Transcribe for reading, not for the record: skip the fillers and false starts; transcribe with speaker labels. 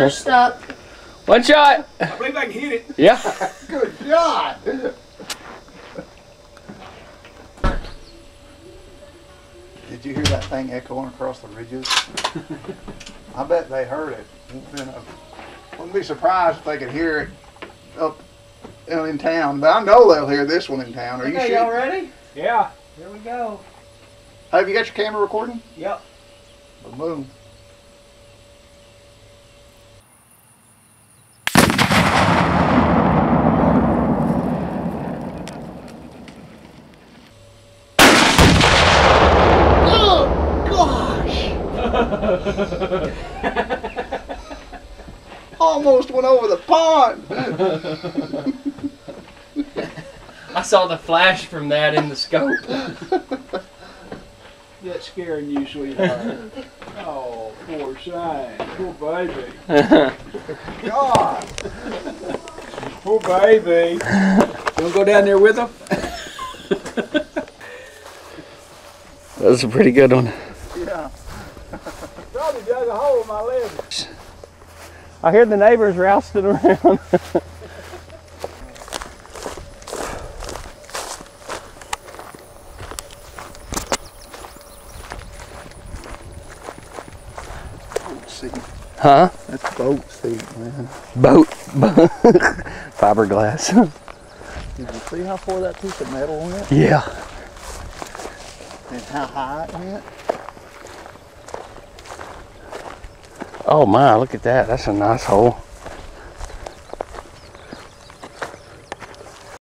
Speaker 1: You're stuck.
Speaker 2: One shot.
Speaker 3: I believe I can hit it.
Speaker 2: Yeah.
Speaker 4: Good shot. Did you hear that thing echoing across the ridges? I bet they heard it. Wouldn't be surprised if they could hear it up in town. But I know they'll hear this one in town. Are you
Speaker 1: Okay,
Speaker 4: sure?
Speaker 1: y'all ready?
Speaker 3: Yeah.
Speaker 1: Here we go.
Speaker 4: Have you got your camera recording?
Speaker 1: Yep.
Speaker 4: Boom. Almost went over the pond.
Speaker 2: I saw the flash from that in the scope.
Speaker 3: That's scaring you, sweetheart. Oh, poor Shine. Poor baby. God. Poor baby. You want to go down there with them?
Speaker 2: That was a pretty good one.
Speaker 4: Yeah.
Speaker 3: Probably dug a hole in my leg.
Speaker 2: I hear the neighbors rousting around.
Speaker 4: Boat seat.
Speaker 2: Huh?
Speaker 4: That's boat seat, man.
Speaker 2: Boat. Fiberglass.
Speaker 4: Did you see how far that piece of metal went?
Speaker 2: Yeah.
Speaker 4: And how high it went?
Speaker 2: Oh my, look at that. That's a nice hole.